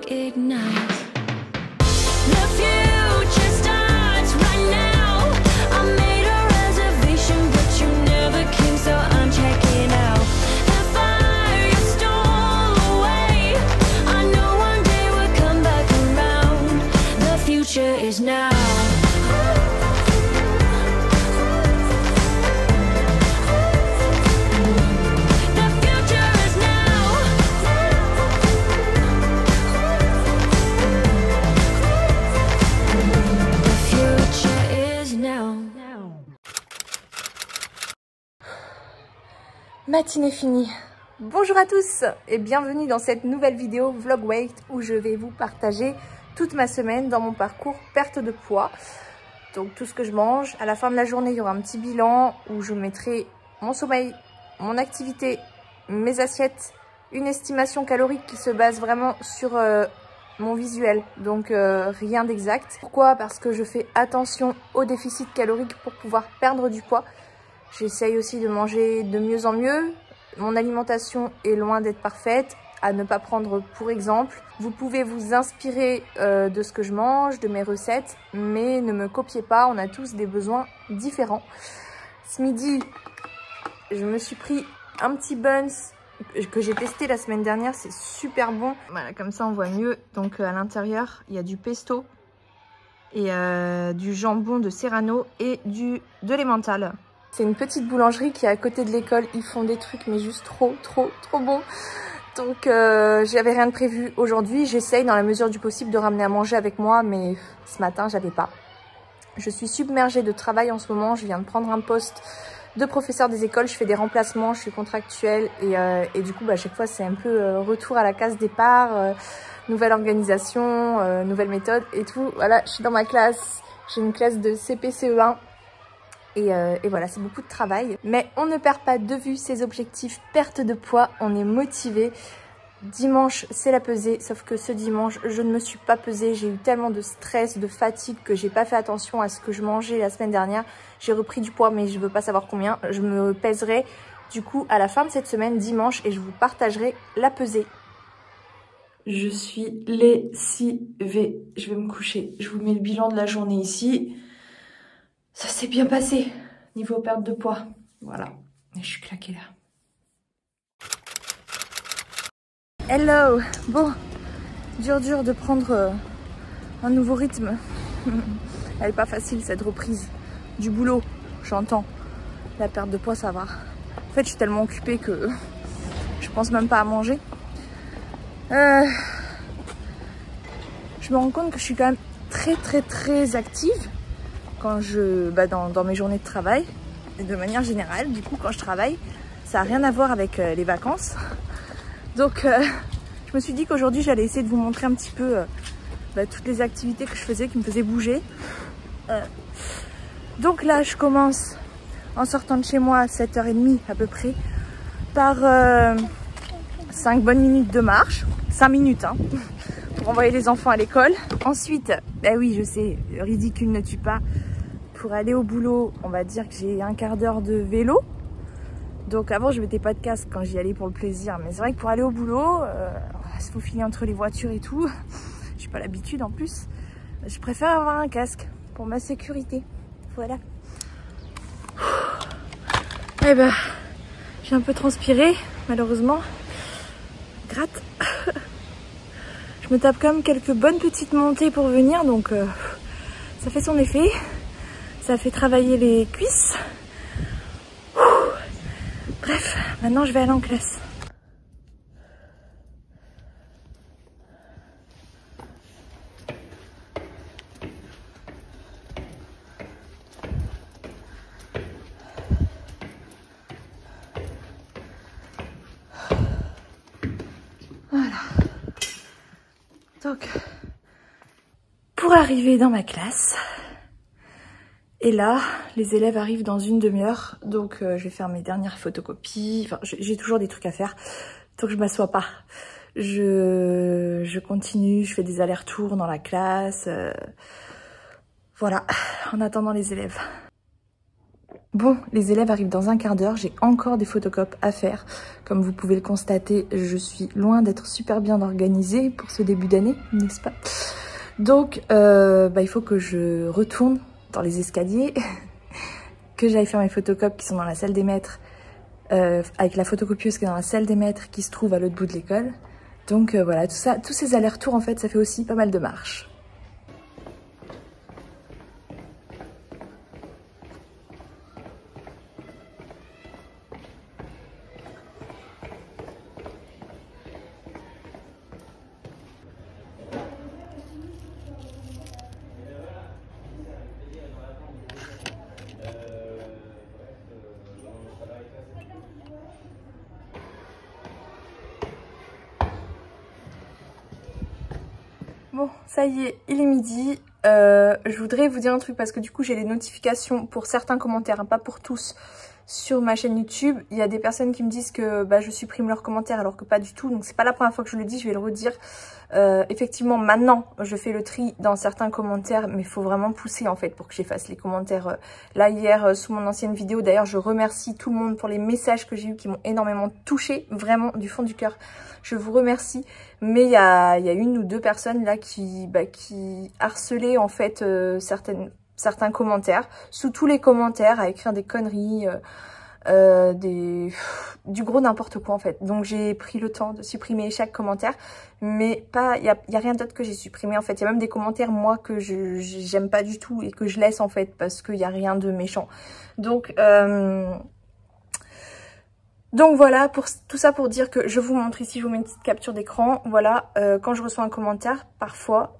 ignite. The future starts right now. I made a reservation, but you never came, so I'm checking out. The fire you stole away, I know one day we'll come back around. The future is now. Matinée finie. Bonjour à tous et bienvenue dans cette nouvelle vidéo Vlog Weight où je vais vous partager toute ma semaine dans mon parcours perte de poids. Donc tout ce que je mange. À la fin de la journée, il y aura un petit bilan où je mettrai mon sommeil, mon activité, mes assiettes, une estimation calorique qui se base vraiment sur mon visuel. Donc rien d'exact. Pourquoi? Parce que je fais attention au déficit calorique pour pouvoir perdre du poids. J'essaye aussi de manger de mieux en mieux. Mon alimentation est loin d'être parfaite, à ne pas prendre pour exemple. Vous pouvez vous inspirer de ce que je mange, de mes recettes, mais ne me copiez pas, on a tous des besoins différents. Ce midi, je me suis pris un petit buns que j'ai testé la semaine dernière, c'est super bon. Voilà, comme ça on voit mieux. Donc à l'intérieur, il y a du pesto et du jambon de Serrano et de l'emmental. C'est une petite boulangerie qui est à côté de l'école. Ils font des trucs mais juste trop bons. Donc j'avais rien de prévu aujourd'hui. J'essaye dans la mesure du possible de ramener à manger avec moi, mais ce matin j'avais pas. Je suis submergée de travail en ce moment. Je viens de prendre un poste de professeur des écoles. Je fais des remplacements, je suis contractuelle et du coup à chaque fois c'est un peu retour à la case départ, nouvelle organisation, nouvelle méthode et tout. Voilà, je suis dans ma classe. J'ai une classe de CP-CE1. Et voilà, c'est beaucoup de travail. Mais on ne perd pas de vue ses objectifs perte de poids. On est motivé. Dimanche, c'est la pesée. Sauf que ce dimanche, je ne me suis pas pesée. J'ai eu tellement de stress, de fatigue que j'ai pas fait attention à ce que je mangeais la semaine dernière. J'ai repris du poids, mais je veux pas savoir combien. Je me pèserai du coup à la fin de cette semaine, dimanche, et je vous partagerai la pesée. Je suis lessivée. Je vais me coucher. Je vous mets le bilan de la journée ici. Ça s'est bien passé, niveau perte de poids. Voilà, et je suis claquée là. Hello. Bon, dur de prendre un nouveau rythme. Elle est pas facile cette reprise du boulot, j'entends. La perte de poids, ça va. En fait, je suis tellement occupée que je pense même pas à manger. Je me rends compte que je suis quand même très active. Quand dans mes journées de travail, et de manière générale, du coup quand je travaille, ça n'a rien à voir avec les vacances. Donc je me suis dit qu'aujourd'hui j'allais essayer de vous montrer un petit peu toutes les activités que je faisais, qui me faisaient bouger. Donc là je commence en sortant de chez moi à 7h30 à peu près, par 5 bonnes minutes de marche, 5 minutes hein, pour envoyer les enfants à l'école. Ensuite, ben oui je sais, ridicule ne tue pas. Pour aller au boulot, on va dire que j'ai un quart d'heure de vélo. Donc avant, je mettais pas de casque quand j'y allais pour le plaisir. Mais c'est vrai que pour aller au boulot, se faufiler entre les voitures et tout, j'ai pas l'habitude en plus. Je préfère avoir un casque pour ma sécurité. Voilà. Eh ben, j'ai un peu transpiré, malheureusement. Gratte. Je me tape quand même quelques bonnes petites montées pour venir, donc ça fait son effet. Ça fait travailler les cuisses. Bref, maintenant je vais aller en classe. Voilà. Donc, pour arriver dans ma classe, et là, les élèves arrivent dans une demi-heure, donc je vais faire mes dernières photocopies. Enfin, j'ai toujours des trucs à faire, donc je m'assois pas. Je continue, je fais des allers-retours dans la classe. Voilà, en attendant les élèves. Bon, les élèves arrivent dans un quart d'heure, j'ai encore des photocopies à faire. Comme vous pouvez le constater, je suis loin d'être super bien organisée pour ce début d'année, n'est-ce pas? Donc, il faut que je retourne dans les escaliers, que j'aille faire mes photocopies qui sont dans la salle des maîtres, avec la photocopieuse qui est dans la salle des maîtres qui se trouve à l'autre bout de l'école. Donc voilà, tout ça, tous ces allers-retours, en fait, ça fait aussi pas mal de marches. Bon, ça y est, il est midi. Je voudrais vous dire un truc parce que du coup j'ai les notifications pour certains commentaires, hein, pas pour tous, sur ma chaîne YouTube. Il y a des personnes qui me disent que je supprime leurs commentaires alors que pas du tout. Donc c'est pas la première fois que je le dis, je vais le redire. Effectivement, maintenant je fais le tri dans certains commentaires, mais il faut vraiment pousser en fait pour que j'efface les commentaires. Là hier, sous mon ancienne vidéo, d'ailleurs je remercie tout le monde pour les messages que j'ai eu qui m'ont énormément touchée, vraiment du fond du cœur. Je vous remercie, mais il y a une ou deux personnes là qui harcelaient en fait certains commentaires, sous tous les commentaires, à écrire des conneries, du gros n'importe quoi en fait. Donc j'ai pris le temps de supprimer chaque commentaire, mais il y a rien d'autre que j'ai supprimé en fait. Il y a même des commentaires moi que j'aime pas du tout et que je laisse en fait parce qu'il y a rien de méchant. Donc voilà, pour tout ça pour dire que je vous montre ici, je vous mets une petite capture d'écran. Voilà, quand je reçois un commentaire, parfois,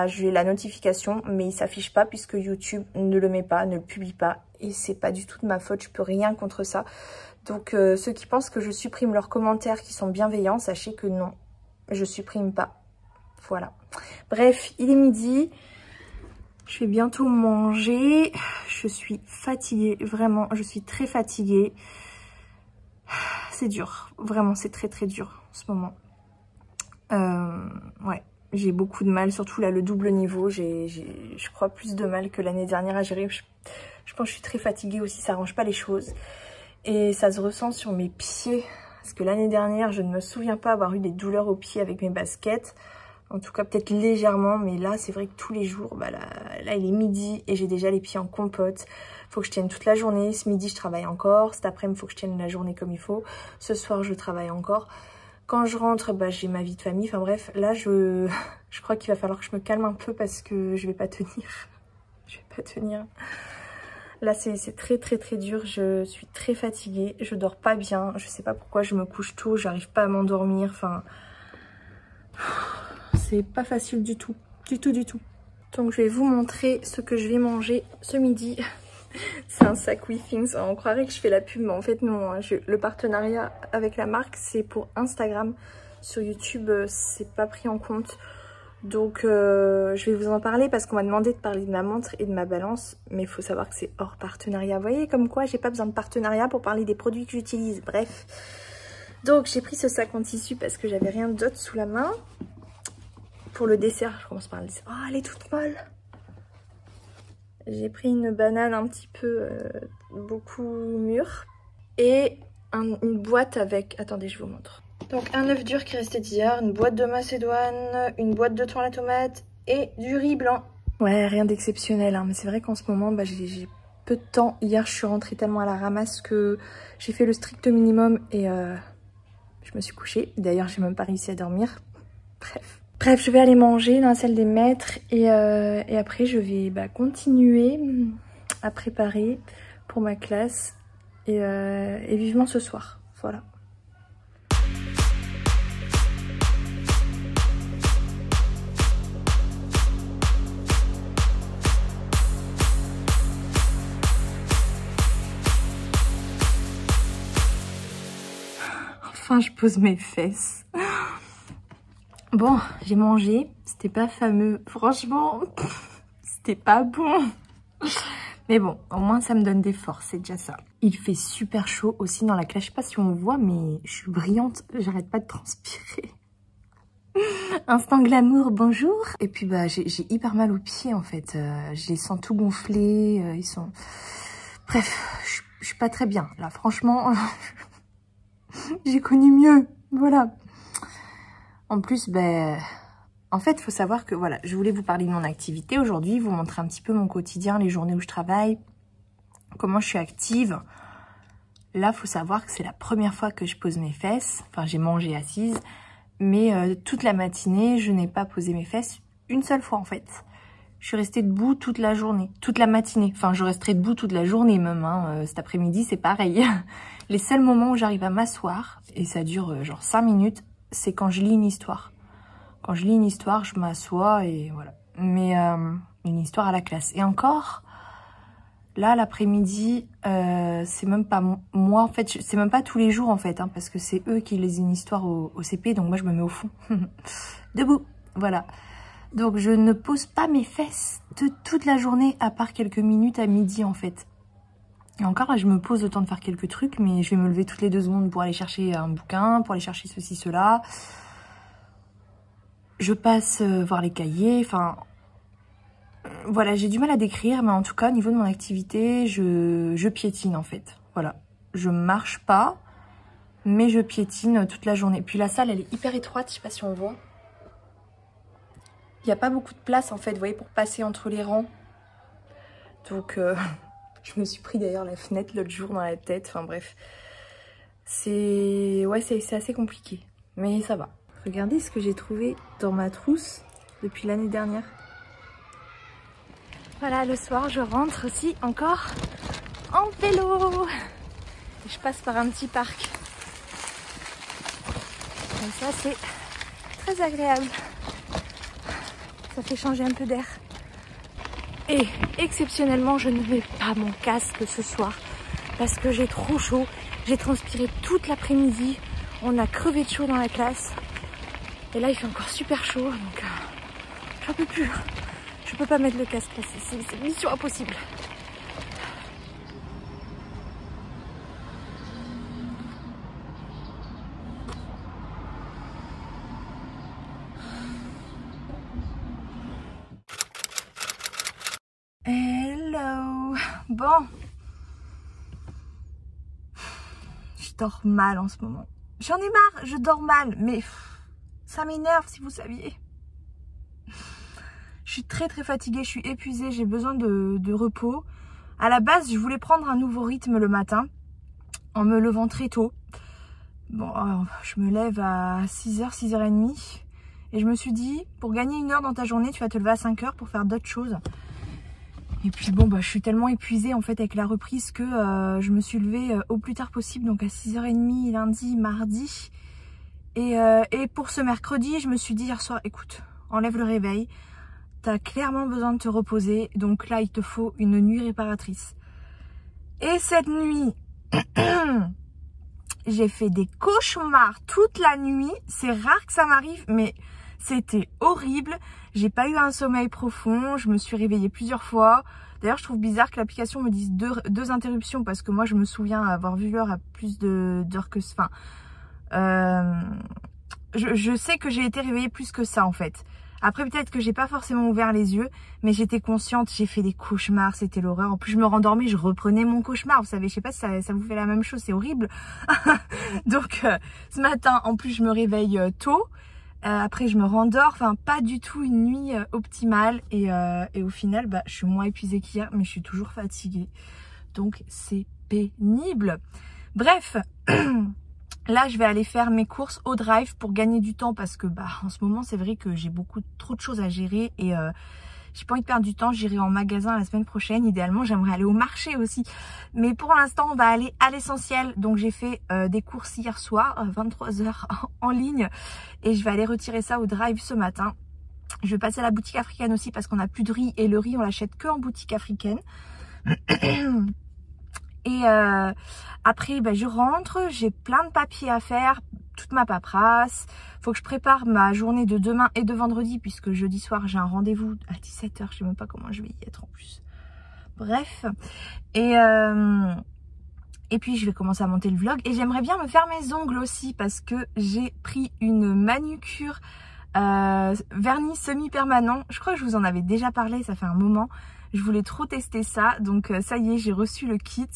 j'ai la notification, mais il s'affiche pas puisque YouTube ne le met pas, ne le publie pas. Et c'est pas du tout de ma faute, je peux rien contre ça. Donc ceux qui pensent que je supprime leurs commentaires qui sont bienveillants, sachez que non, je supprime pas. Voilà. Bref, il est midi. Je vais bientôt manger. Je suis fatiguée, vraiment, je suis très fatiguée. C'est dur, vraiment c'est très très dur en ce moment. Ouais, j'ai beaucoup de mal, surtout là le double niveau, je crois plus de mal que l'année dernière à gérer. Je pense que je suis très fatiguée aussi, ça arrange pas les choses. Et ça se ressent sur mes pieds, parce que l'année dernière je ne me souviens pas avoir eu des douleurs aux pieds avec mes baskets. En tout cas peut-être légèrement, mais là c'est vrai que tous les jours, là il est midi et j'ai déjà les pieds en compote. Faut que je tienne toute la journée. Ce midi je travaille encore, cet après-midi il faut que je tienne la journée comme il faut. Ce soir je travaille encore. Quand je rentre, j'ai ma vie de famille. Enfin bref, là je crois qu'il va falloir que je me calme un peu parce que je vais pas tenir. Je vais pas tenir. Là c'est très très très dur, je suis très fatiguée, je dors pas bien. Je sais pas pourquoi je me couche tôt, j'arrive pas à m'endormir. Enfin... c'est pas facile du tout, du tout. Donc je vais vous montrer ce que je vais manger ce midi. C'est un sac WeThings, on croirait que je fais la pub, mais en fait non, le partenariat avec la marque c'est pour Instagram. Sur YouTube c'est pas pris en compte. Donc je vais vous en parler parce qu'on m'a demandé de parler de ma montre et de ma balance. Mais il faut savoir que c'est hors partenariat. Vous voyez comme quoi j'ai pas besoin de partenariat pour parler des produits que j'utilise, bref. Donc j'ai pris ce sac en tissu parce que j'avais rien d'autre sous la main. Pour le dessert, je commence par le dessert. Oh, elle est toute molle. J'ai pris une banane un petit peu beaucoup mûre. Et une boîte avec... Attendez, je vous montre. Donc un œuf dur qui restait d'hier, une boîte de macédoine, une boîte de thon à la tomate et du riz blanc. Ouais, rien d'exceptionnel, hein, mais c'est vrai qu'en ce moment, j'ai peu de temps. Hier, je suis rentrée tellement à la ramasse que j'ai fait le strict minimum et je me suis couchée. D'ailleurs, j'ai même pas réussi à dormir. Bref, je vais aller manger dans la salle des maîtres et après je vais continuer à préparer pour ma classe et vivement ce soir. Voilà. Enfin, je pose mes fesses. Bon, j'ai mangé, c'était pas fameux, franchement, c'était pas bon. Mais bon, au moins ça me donne des forces, c'est déjà ça. Il fait super chaud aussi dans la classe, je sais pas si on voit, mais je suis brillante, j'arrête pas de transpirer. Instant glamour, bonjour. Et puis j'ai hyper mal aux pieds en fait, je les sens tout gonflés, ils sont... Bref, je suis pas très bien. Là, franchement, j'ai connu mieux. Voilà. En plus, ben... En fait, il faut savoir que, voilà, je voulais vous parler de mon activité aujourd'hui, vous montrer un petit peu mon quotidien, les journées où je travaille, comment je suis active. Là, il faut savoir que c'est la première fois que je pose mes fesses. Enfin, j'ai mangé assise, mais toute la matinée, je n'ai pas posé mes fesses une seule fois, en fait. Je suis restée debout toute la journée, toute la matinée. Enfin, je resterai debout toute la journée même. Hein. Cet après-midi, c'est pareil. Les seuls moments où j'arrive à m'asseoir, et ça dure genre 5 minutes, c'est quand je lis une histoire. Quand je lis une histoire, je m'assois et voilà. Mais une histoire à la classe. Et encore, là, l'après-midi, c'est même pas moi, en fait. C'est même pas tous les jours, en fait. Hein, parce que c'est eux qui lisent une histoire au CP. Donc moi, je me mets au fond. Debout. Voilà. Donc, je ne pose pas mes fesses toute la journée, à part quelques minutes à midi, en fait. Et encore, là, je me pose le temps de faire quelques trucs, mais je vais me lever toutes les 2 secondes pour aller chercher un bouquin, pour aller chercher ceci, cela. Je passe voir les cahiers, enfin... Voilà, j'ai du mal à décrire, mais en tout cas, au niveau de mon activité, je piétine, en fait. Voilà, je marche pas, mais je piétine toute la journée. Puis la salle, elle est hyper étroite, je sais pas si on voit. Il n'y a pas beaucoup de place en fait, vous voyez, pour passer entre les rangs. Donc, je me suis pris d'ailleurs la fenêtre l'autre jour dans la tête. Enfin bref, c'est assez compliqué, mais ça va. Regardez ce que j'ai trouvé dans ma trousse depuis l'année dernière. Voilà, le soir, je rentre aussi encore en vélo. Je passe par un petit parc. Et ça, c'est très agréable. Ça fait changer un peu d'air. Et exceptionnellement, je ne mets pas mon casque ce soir parce que j'ai trop chaud. J'ai transpiré toute l'après-midi. On a crevé de chaud dans la classe. Et là, il fait encore super chaud. Donc, j'en peux plus. Je peux pas mettre le casque là. C'est mission impossible. Hello. Bon. Je dors mal en ce moment. J'en ai marre, je dors mal. Mais ça m'énerve si vous saviez. Je suis très fatiguée, je suis épuisée, j'ai besoin de repos. À la base, je voulais prendre un nouveau rythme le matin en me levant très tôt. Bon, je me lève à 6h, 6h30. Et je me suis dit, pour gagner 1 heure dans ta journée, tu vas te lever à 5h pour faire d'autres choses. Et puis bon, je suis tellement épuisée en fait avec la reprise que je me suis levée au plus tard possible. Donc à 6h30 lundi, mardi. Et pour ce mercredi, je me suis dit hier soir, écoute, enlève le réveil. T'as clairement besoin de te reposer. Donc là, il te faut une nuit réparatrice. Et cette nuit, j'ai fait des cauchemars toute la nuit. C'est rare que ça m'arrive, mais c'était horrible. J'ai pas eu un sommeil profond. Je me suis réveillée plusieurs fois. D'ailleurs, je trouve bizarre que l'application me dise deux interruptions parce que moi, je me souviens avoir vu l'heure à plus d'heures que... Enfin, je sais que j'ai été réveillée plus que ça, en fait. Après, peut-être que j'ai pas forcément ouvert les yeux, mais j'étais consciente, j'ai fait des cauchemars, c'était l'horreur. En plus, je me rendormais, je reprenais mon cauchemar. Vous savez, je sais pas si ça vous fait la même chose, c'est horrible. Donc, ce matin, en plus, je me réveille tôt. Après, je me rendors. Enfin, pas du tout une nuit optimale. Et au final, je suis moins épuisée qu'hier, mais je suis toujours fatiguée. Donc, c'est pénible. Bref... Là, je vais aller faire mes courses au drive pour gagner du temps parce que en ce moment, c'est vrai que j'ai trop de choses à gérer et j'ai pas envie de perdre du temps. J'irai en magasin la semaine prochaine. Idéalement, j'aimerais aller au marché aussi. Mais pour l'instant, on va aller à l'essentiel. Donc, j'ai fait des courses hier soir, 23h en ligne et je vais aller retirer ça au drive ce matin. Je vais passer à la boutique africaine aussi parce qu'on n'a plus de riz et le riz, on l'achète que en boutique africaine. Et après, je rentre, j'ai plein de papiers à faire, toute ma paperasse. Faut que je prépare ma journée de demain et de vendredi, puisque jeudi soir, j'ai un rendez-vous à 17h. Je sais même pas comment je vais y être en plus. Bref. Et puis, je vais commencer à monter le vlog. Et j'aimerais bien me faire mes ongles aussi, parce que j'ai pris une manucure vernis semi-permanent. Je crois que je vous en avais déjà parlé, ça fait un moment. Je voulais trop tester ça, donc ça y est, j'ai reçu le kit.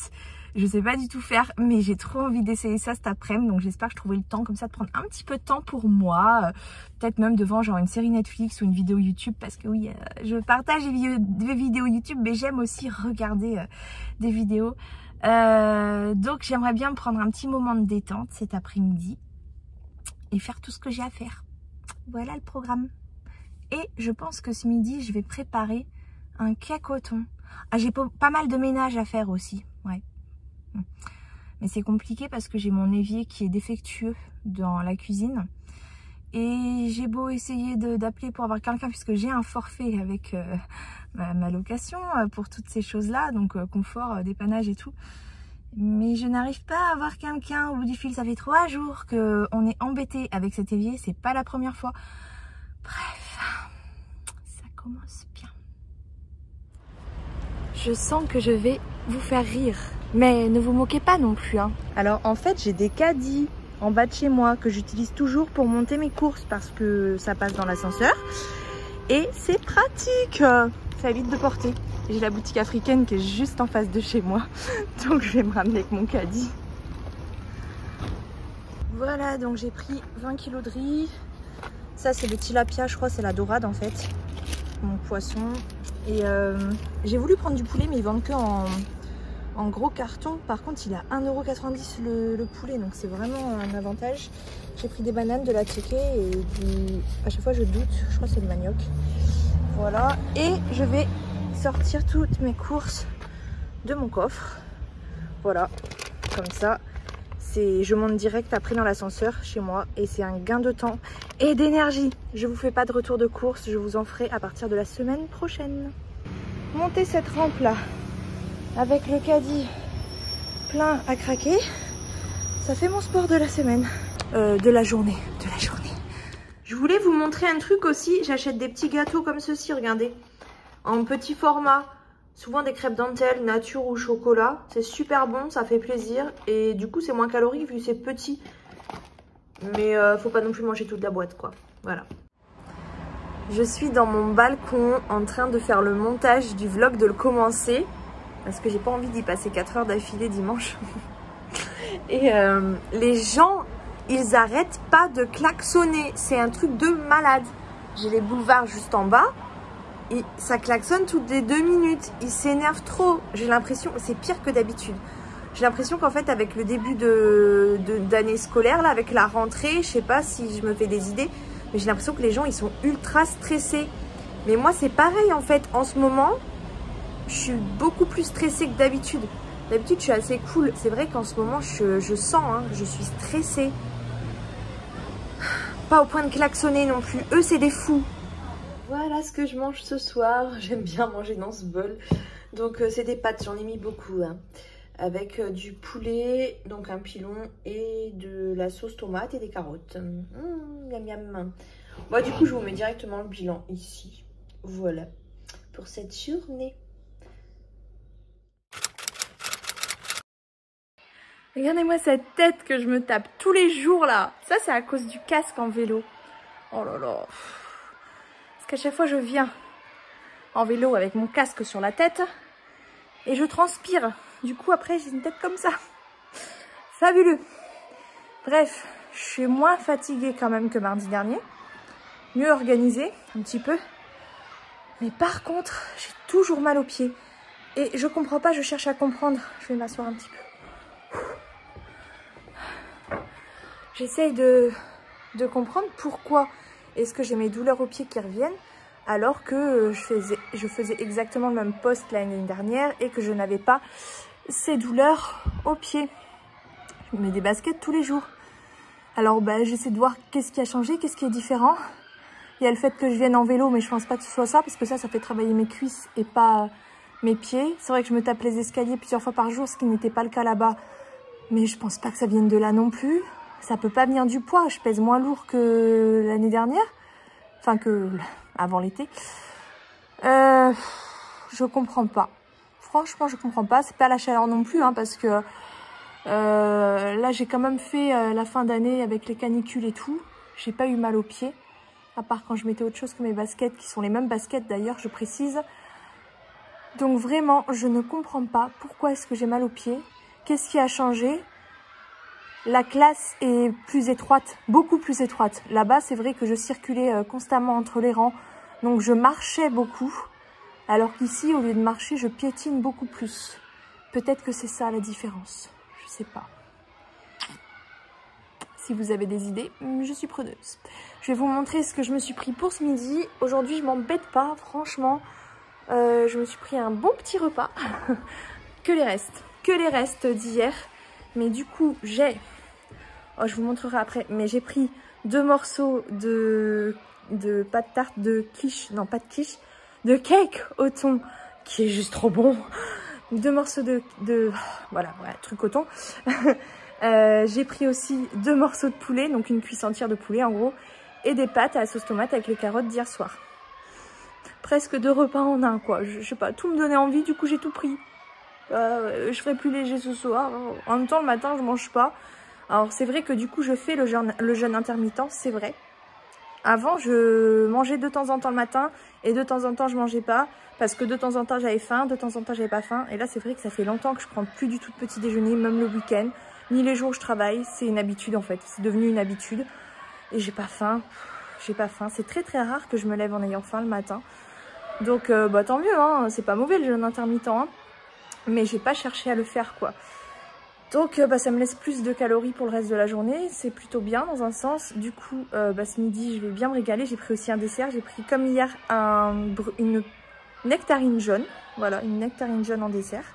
Je sais pas du tout faire, mais j'ai trop envie d'essayer ça cet après-midi. Donc j'espère que je trouverai le temps comme ça de prendre un petit peu de temps pour moi. Peut-être même devant genre une série Netflix ou une vidéo YouTube. Parce que oui, je partage des vidéos YouTube, mais j'aime aussi regarder des vidéos. Donc j'aimerais bien me prendre un petit moment de détente cet après-midi. Et faire tout ce que j'ai à faire. Voilà le programme. Et je pense que ce midi, je vais préparer un cacoton. Ah, j'ai pas mal de ménage à faire aussi. Ouais. Mais c'est compliqué parce que j'ai mon évier qui est défectueux dans la cuisine. Et j'ai beau essayer d'appeler pour avoir quelqu'un puisque j'ai un forfait avec ma location pour toutes ces choses-là. Donc confort, dépannage et tout. Mais je n'arrive pas à avoir quelqu'un au bout du fil. Ça fait 3 jours qu'on est embêté avec cet évier. C'est pas la première fois. Bref, ça commence bien. Je sens que je vais vous faire rire. Mais ne vous moquez pas non plus. Hein. Alors en fait, j'ai des caddies en bas de chez moi que j'utilise toujours pour monter mes courses parce que ça passe dans l'ascenseur. Et c'est pratique. Ça évite de porter. J'ai la boutique africaine qui est juste en face de chez moi. Donc je vais me ramener avec mon caddie. Voilà, donc j'ai pris 20 kg de riz. Ça c'est le tilapia, je crois c'est la dorade en fait. Mon poisson. Et j'ai voulu prendre du poulet mais ils vendent que en gros carton. Par contre il est à 1,90 € le poulet. Donc c'est vraiment un avantage. J'ai pris des bananes, de la tchéké et du... À chaque fois je doute, je crois que c'est le manioc. Voilà, et je vais sortir toutes mes courses de mon coffre. Voilà, comme ça, je monte direct après dans l'ascenseur chez moi et c'est un gain de temps et d'énergie. Je vous fais pas de retour de course, je vous en ferai à partir de la semaine prochaine. Monter cette rampe là avec le caddie plein à craquer, ça fait mon sport de la semaine, de la journée. Je voulais vous montrer un truc aussi, j'achète des petits gâteaux comme ceci, regardez, en petit format, souvent des crêpes dentelles, nature ou chocolat, c'est super bon, ça fait plaisir et du coup c'est moins calorique vu que c'est petit, mais faut pas non plus manger toute la boîte quoi, voilà. Je suis dans mon balcon en train de faire le montage du vlog, de le commencer, parce que j'ai pas envie d'y passer 4 heures d'affilée dimanche. Et les gens... ils arrêtent pas de klaxonner. C'est un truc de malade. J'ai les boulevards juste en bas. Et ça klaxonne toutes les 2 minutes. Ils s'énervent trop. J'ai l'impression... c'est pire que d'habitude. J'ai l'impression qu'en fait, avec le début d'année scolaire, là, avec la rentrée, je sais pas si je me fais des idées, mais j'ai l'impression que les gens, ils sont ultra stressés. Mais moi, c'est pareil, en fait. En ce moment, je suis beaucoup plus stressée que d'habitude. D'habitude, je suis assez cool. C'est vrai qu'en ce moment, je sens, hein, je suis stressée. Pas au point de klaxonner non plus. Eux, c'est des fous. Voilà ce que je mange ce soir. J'aime bien manger dans ce bol. Donc, c'est des pâtes. J'en ai mis beaucoup. Hein. Avec du poulet, donc un pilon, et de la sauce tomate et des carottes. Miam miam. Bon, du coup, je vous mets directement le bilan ici. Voilà. Pour cette journée. Regardez-moi cette tête que je me tape tous les jours là. Ça, c'est à cause du casque en vélo. Oh là là. Parce qu'à chaque fois, je viens en vélo avec mon casque sur la tête et je transpire. Du coup, après, j'ai une tête comme ça. Fabuleux. Bref, je suis moins fatiguée quand même que mardi dernier. Mieux organisée, un petit peu. Mais par contre, j'ai toujours mal aux pieds. Et je comprends pas, je cherche à comprendre. Je vais m'asseoir un petit peu. J'essaye de comprendre pourquoi est-ce que j'ai mes douleurs aux pieds qui reviennent alors que je faisais exactement le même poste l'année dernière et que je n'avais pas ces douleurs aux pieds. Je mets des baskets tous les jours. Alors j'essaie de voir qu'est-ce qui a changé, qu'est-ce qui est différent. Il y a le fait que je vienne en vélo, mais je pense pas que ce soit ça parce que ça fait travailler mes cuisses et pas mes pieds. C'est vrai que je me tape les escaliers plusieurs fois par jour, ce qui n'était pas le cas là-bas. Mais je pense pas que ça vienne de là non plus. Ça peut pas venir du poids. Je pèse moins lourd que l'année dernière. Enfin, que avant l'été. Je comprends pas. Franchement, je comprends pas. C'est pas la chaleur non plus, hein, parce que là, j'ai quand même fait la fin d'année avec les canicules et tout. J'ai pas eu mal aux pieds. À part quand je mettais autre chose que mes baskets, qui sont les mêmes baskets d'ailleurs, je précise. Donc vraiment, je ne comprends pas pourquoi est-ce que j'ai mal aux pieds. Qu'est-ce qui a changé? La classe est plus étroite, beaucoup plus étroite. Là-bas, c'est vrai que je circulais constamment entre les rangs, donc je marchais beaucoup. Alors qu'ici, au lieu de marcher, je piétine beaucoup plus. Peut-être que c'est ça la différence, je sais pas. Si vous avez des idées, je suis preneuse. Je vais vous montrer ce que je me suis pris pour ce midi. Aujourd'hui, je m'embête pas, franchement. Je me suis pris un bon petit repas. Que les restes d'hier. Mais du coup, j'ai... Oh, je vous montrerai après. Mais j'ai pris 2 morceaux de pâte tarte de quiche. Non, pas de quiche. De cake au thon. Qui est juste trop bon. 2 morceaux voilà, truc au thon. J'ai pris aussi 2 morceaux de poulet. Donc une cuisse entière de poulet en gros. Et des pâtes à la sauce tomate avec les carottes d'hier soir. Presque 2 repas en un, quoi. Je sais pas, tout me donnait envie, du coup j'ai tout pris. Je ferai plus léger ce soir. En même temps, le matin, je mange pas. Alors c'est vrai que du coup, je fais le jeûne intermittent, c'est vrai. Avant, je mangeais de temps en temps le matin et de temps en temps, je mangeais pas. Parce que de temps en temps, j'avais faim, de temps en temps, j'avais pas faim. Et là, c'est vrai que ça fait longtemps que je prends plus du tout de petit déjeuner, même le week-end, ni les jours où je travaille. C'est une habitude en fait, c'est devenu une habitude. Et j'ai pas faim, C'est très très rare que je me lève en ayant faim le matin. Donc tant mieux, hein, c'est pas mauvais le jeûne intermittent, hein, mais j'ai pas cherché à le faire quoi. Donc ça me laisse plus de calories pour le reste de la journée, c'est plutôt bien dans un sens. Du coup ce midi je vais bien me régaler, j'ai pris aussi un dessert, j'ai pris comme hier une nectarine jaune, voilà, une nectarine jaune en dessert.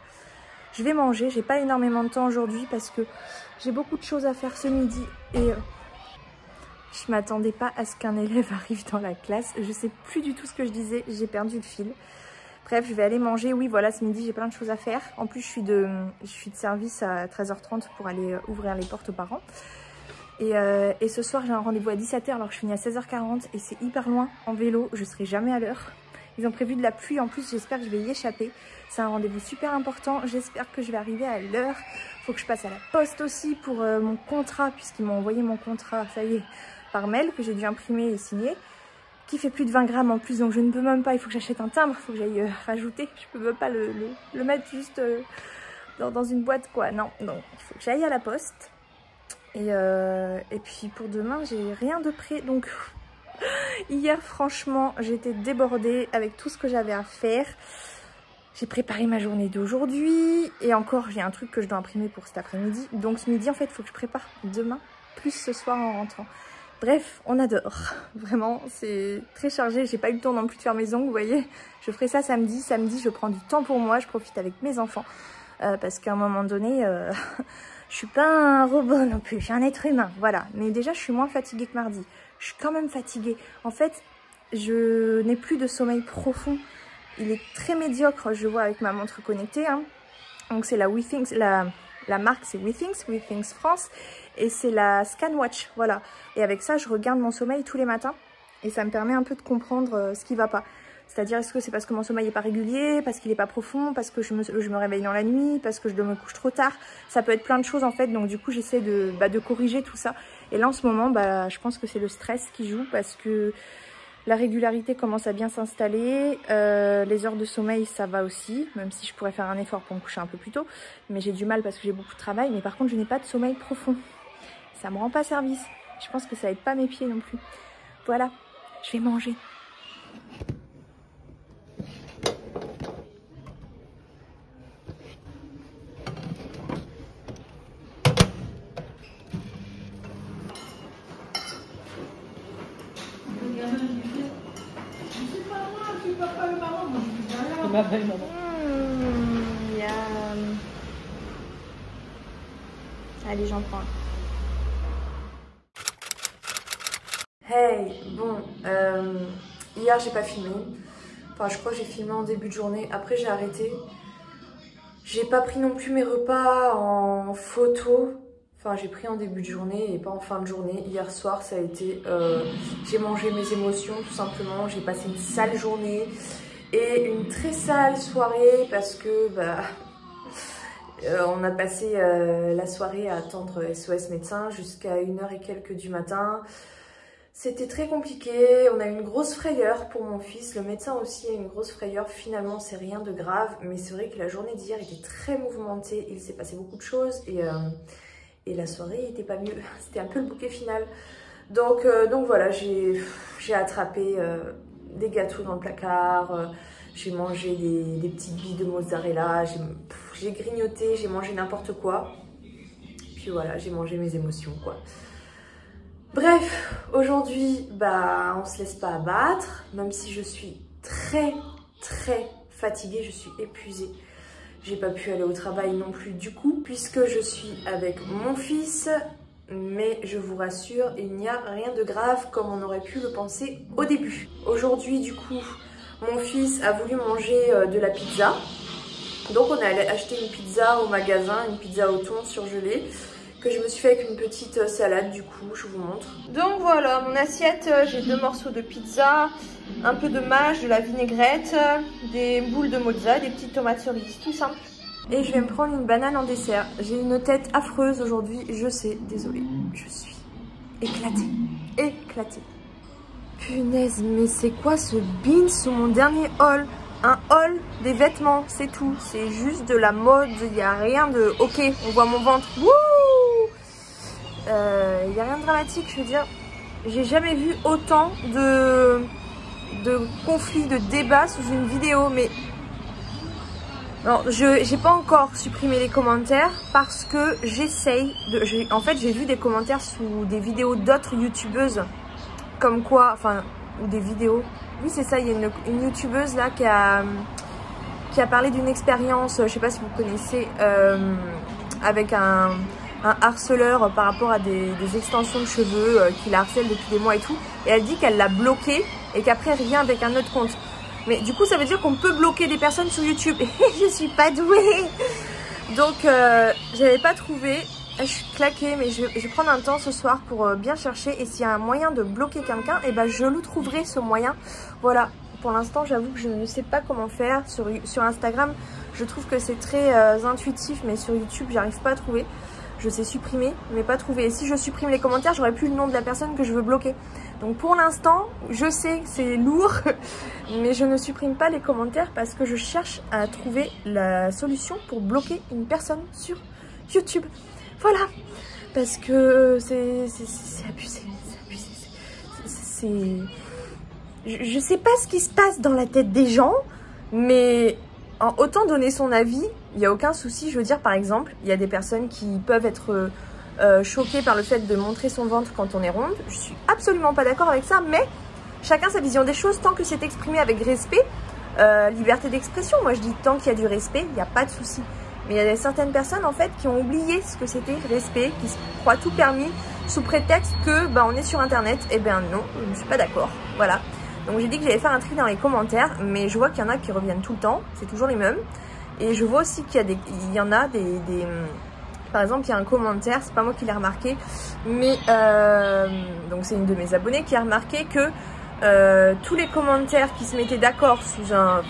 Je vais manger, j'ai pas énormément de temps aujourd'hui parce que j'ai beaucoup de choses à faire ce midi et... je m'attendais pas à ce qu'un élève arrive dans la classe. Je sais plus du tout ce que je disais. J'ai perdu le fil. Bref, je vais aller manger. Oui, voilà, ce midi, j'ai plein de choses à faire. En plus, je suis de service à 13h30 pour aller ouvrir les portes aux parents. Et ce soir, j'ai un rendez-vous à 17h. Alors, je finis à 16h40 et c'est hyper loin en vélo. Je serai jamais à l'heure. Ils ont prévu de la pluie. En plus, j'espère que je vais y échapper. C'est un rendez-vous super important. J'espère que je vais arriver à l'heure. Faut que je passe à la poste aussi pour mon contrat, puisqu'ils m'ont envoyé mon contrat. Ça y est. Par mail que j'ai dû imprimer et signer, qui fait plus de 20 grammes en plus, donc je ne peux même pas, il faut que j'achète un timbre, il faut que j'aille rajouter, je peux même pas le mettre juste dans une boîte quoi, non, il faut que j'aille à la poste, et puis pour demain j'ai rien de prêt, donc hier franchement j'étais débordée avec tout ce que j'avais à faire. J'ai préparé ma journée d'aujourd'hui, et encore j'ai un truc que je dois imprimer pour cet après-midi, donc ce midi en fait il faut que je prépare demain, plus ce soir en rentrant. Bref, on adore. Vraiment, c'est très chargé. J'ai pas eu le temps non plus de faire mes ongles, vous voyez. Je ferai ça samedi. Samedi, je prends du temps pour moi. Je profite avec mes enfants. Parce qu'à un moment donné, je suis pas un robot non plus. Je suis un être humain, voilà. Mais déjà, je suis moins fatiguée que mardi. Je suis quand même fatiguée. En fait, je n'ai plus de sommeil profond. Il est très médiocre, je vois avec ma montre connectée. Hein. Donc, c'est la WeThings, la marque c'est WeThings France, et c'est la ScanWatch, voilà. Et avec ça, je regarde mon sommeil tous les matins, et ça me permet un peu de comprendre ce qui va pas. C'est-à-dire, est-ce que c'est parce que mon sommeil n'est pas régulier, parce qu'il n'est pas profond, parce que je me réveille dans la nuit, parce que je me couche trop tard. Ça peut être plein de choses en fait, donc du coup, j'essaie de corriger tout ça. Et là, en ce moment, je pense que c'est le stress qui joue, parce que la régularité commence à bien s'installer, les heures de sommeil ça va aussi, même si je pourrais faire un effort pour me coucher un peu plus tôt, mais j'ai du mal parce que j'ai beaucoup de travail, mais par contre je n'ai pas de sommeil profond, ça me rend pas service, je pense que ça aide pas mes pieds non plus. Voilà, je vais manger. Ma belle maman. Miam. Allez, j'en prends. Hey, bon, hier j'ai pas filmé. Enfin, je crois que j'ai filmé en début de journée. Après, j'ai arrêté. J'ai pas pris non plus mes repas en photo. Enfin, j'ai pris en début de journée et pas en fin de journée. Hier soir, ça a été... j'ai mangé mes émotions, tout simplement. J'ai passé une sale journée. Et une très sale soirée parce que on a passé la soirée à attendre SOS médecin jusqu'à 1h et quelques du matin. C'était très compliqué, on a eu une grosse frayeur pour mon fils, le médecin aussi a eu une grosse frayeur, finalement c'est rien de grave, mais c'est vrai que la journée d'hier était très mouvementée, il s'est passé beaucoup de choses et la soirée n'était pas mieux, c'était un peu le bouquet final. Donc voilà, j'ai attrapé des gâteaux dans le placard, j'ai mangé des petites billes de mozzarella, j'ai grignoté, j'ai mangé n'importe quoi, puis voilà, j'ai mangé mes émotions quoi. Bref, aujourd'hui, bah, on se laisse pas abattre, même si je suis très fatiguée, je suis épuisée. J'ai pas pu aller au travail non plus du coup, puisque je suis avec mon fils, mais je vous rassure, il n'y a rien de grave comme on aurait pu le penser au début. Aujourd'hui, du coup, mon fils a voulu manger de la pizza, donc on est allé acheter une pizza au magasin, une pizza au thon surgelée, que je me suis fait avec une petite salade du coup, je vous montre. Donc voilà, mon assiette, j'ai 2 morceaux de pizza, un peu de mâche, de la vinaigrette, des boules de mozza, des petites tomates cerises, tout simple. Et je vais me prendre une banane en dessert. J'ai une tête affreuse aujourd'hui, je sais, désolée, je suis éclatée. Punaise, mais c'est quoi ce bean sous mon dernier haul? Un haul des vêtements, c'est tout. C'est juste de la mode, il n'y a rien de... Ok, on voit mon ventre. Wouh! Il n'y a rien de dramatique, je veux dire. J'ai jamais vu autant de conflits, de débats sous une vidéo, mais... Non, j'ai pas encore supprimé les commentaires parce que j'essaye de... En fait, j'ai vu des commentaires sous des vidéos d'autres youtubeuses, comme quoi... Enfin, ou des vidéos... Oui, c'est ça, il y a une youtubeuse là qui a parlé d'une expérience, je sais pas si vous connaissez, avec un harceleur par rapport à des extensions de cheveux qui la harcèle depuis des mois et tout. Et elle dit qu'elle l'a bloqué et qu'après elle revient avec un autre compte. Mais du coup, ça veut dire qu'on peut bloquer des personnes sur YouTube. Et je suis pas douée. Donc, j'avais pas trouvé. Je suis claquée, mais je vais prendre un temps ce soir pour bien chercher. Et s'il y a un moyen de bloquer quelqu'un, et ben je le trouverai ce moyen. Voilà, pour l'instant j'avoue que je ne sais pas comment faire. Sur Instagram, je trouve que c'est très intuitif, mais sur YouTube, j'arrive pas à trouver. Je sais supprimer, mais pas trouver. Et si je supprime les commentaires, j'aurai plus le nom de la personne que je veux bloquer. Donc pour l'instant, je sais que c'est lourd, mais je ne supprime pas les commentaires parce que je cherche à trouver la solution pour bloquer une personne sur YouTube. Voilà, parce que c'est abusé, je sais pas ce qui se passe dans la tête des gens, mais autant donner son avis, il n'y a aucun souci. Je veux dire, par exemple, il y a des personnes qui peuvent être choquées par le fait de montrer son ventre quand on est ronde. Je suis absolument pas d'accord avec ça, mais chacun sa vision des choses, tant que c'est exprimé avec respect, liberté d'expression. Moi je dis tant qu'il y a du respect, il n'y a pas de souci. Mais il y a certaines personnes en fait qui ont oublié ce que c'était respect, qui se croient tout permis sous prétexte que bah, on est sur internet. Et ben non, je ne suis pas d'accord. Voilà. Donc j'ai dit que j'allais faire un tri dans les commentaires, mais je vois qu'il y en a qui reviennent tout le temps, c'est toujours les mêmes. Et je vois aussi qu'il y en a des par exemple, il y a un commentaire, c'est pas moi qui l'ai remarqué, mais donc c'est une de mes abonnées qui a remarqué que tous les commentaires qui se mettaient d'accord sous un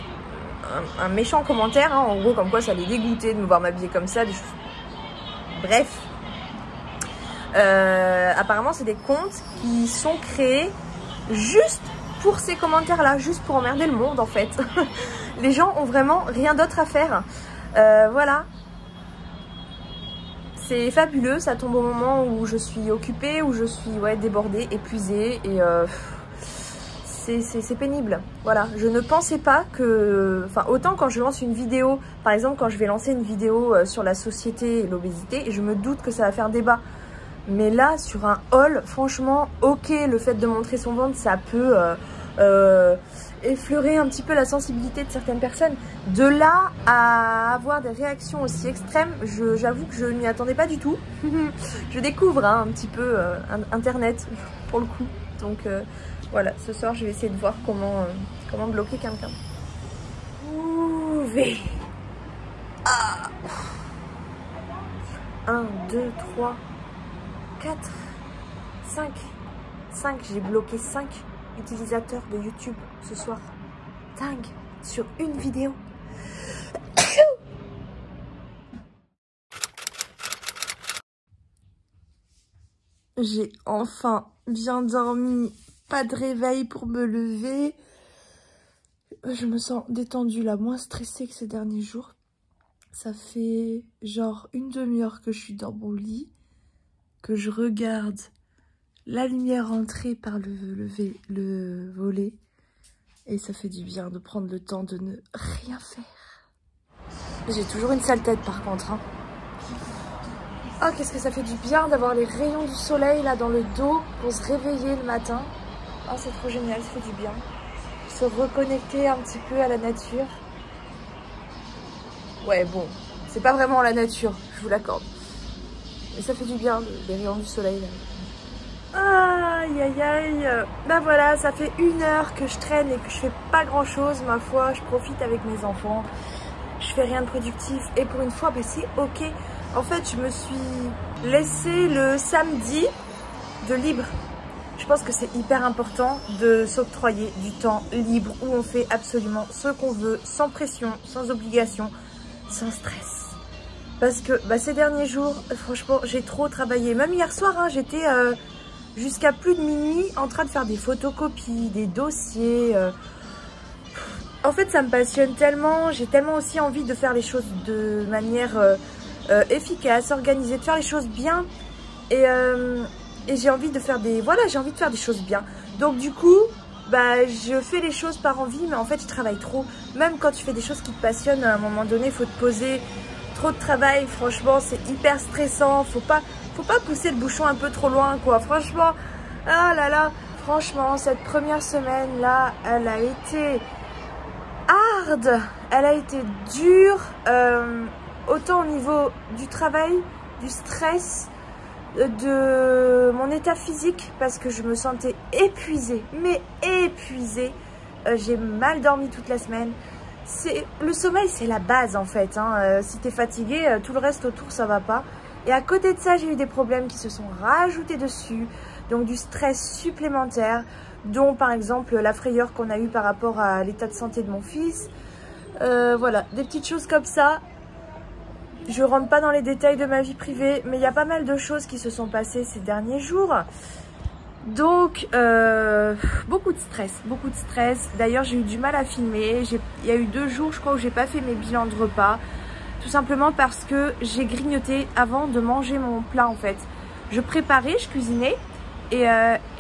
méchant commentaire, hein, en gros comme quoi ça les dégoûtait de me voir m'habiller comme ça, des choses... Bref, apparemment c'est des comptes qui sont créés juste pour ces commentaires là, juste pour emmerder le monde en fait. Les gens ont vraiment rien d'autre à faire, voilà. C'est fabuleux, ça tombe au moment où je suis occupée, où je suis débordée, épuisée et c'est pénible. Voilà, je ne pensais pas que... Enfin, autant quand je lance une vidéo, par exemple quand je vais lancer une vidéo sur la société et l'obésité, et je me doute que ça va faire débat. Mais là, sur un haul, franchement, ok, le fait de montrer son ventre, ça peut effleurer un petit peu la sensibilité de certaines personnes. De là à avoir des réactions aussi extrêmes, j'avoue que je n'y attendais pas du tout. Je découvre hein, un petit peu Internet, pour le coup. Donc voilà, ce soir, je vais essayer de voir comment bloquer quelqu'un. Ouh, V. Ah. 1, 2, 3, 4, 5, j'ai bloqué 5 utilisateurs de YouTube ce soir. Dingue, sur une vidéo. j'ai enfin bien dormi, pas de réveil pour me lever. Je me sens détendue là, moins stressée que ces derniers jours. Ça fait genre une demi-heure que je suis dans mon lit, que je regarde la lumière entrer par le volet. Et ça fait du bien de prendre le temps de ne rien faire. J'ai toujours une sale tête par contre. Hein. Oh, qu'est-ce que ça fait du bien d'avoir les rayons du soleil là dans le dos pour se réveiller le matin. Oh, c'est trop génial, ça fait du bien. Se reconnecter un petit peu à la nature. Ouais, bon, c'est pas vraiment la nature, je vous l'accorde. Mais ça fait du bien, les rayons du soleil là. Aïe aïe aïe. Bah voilà, ça fait 1 heure que je traîne et que je fais pas grand chose, ma foi. Je profite avec mes enfants. Je fais rien de productif. Et pour une fois, bah, c'est ok. En fait, je me suis laissé le samedi de libre. Je pense que c'est hyper important de s'octroyer du temps libre où on fait absolument ce qu'on veut, sans pression, sans obligation, sans stress. Parce que bah, ces derniers jours, franchement, j'ai trop travaillé. Même hier soir, hein, j'étais jusqu'à plus de minuit en train de faire des photocopies, des dossiers. En fait, ça me passionne tellement. J'ai tellement aussi envie de faire les choses de manière efficace, organisée, de faire les choses bien. Et j'ai envie de faire des... Voilà, j'ai envie de faire des choses bien. Donc du coup, bah, je fais les choses par envie, mais en fait, je travaille trop. Même quand tu fais des choses qui te passionnent, à un moment donné, il faut te poser. Trop de travail, franchement, c'est hyper stressant. Faut pas pousser le bouchon un peu trop loin, quoi. Franchement, ah là là. Franchement, cette première semaine-là, elle a été hard. Elle a été dure. Autant au niveau du travail, du stress, de mon état physique, parce que je me sentais épuisée, mais épuisée. J'ai mal dormi toute la semaine. Le sommeil, c'est la base en fait. Hein. Si t'es fatigué, tout le reste autour, ça va pas. Et à côté de ça, j'ai eu des problèmes qui se sont rajoutés dessus. Donc du stress supplémentaire, dont par exemple la frayeur qu'on a eue par rapport à l'état de santé de mon fils. Voilà, des petites choses comme ça. Je rentre pas dans les détails de ma vie privée, mais il y a pas mal de choses qui se sont passées ces derniers jours. Donc, beaucoup de stress. D'ailleurs, j'ai eu du mal à filmer. Il y a eu 2 jours, je crois, où j'ai pas fait mes bilans de repas. Tout simplement parce que j'ai grignoté avant de manger mon plat, en fait. Je préparais, je cuisinais. Et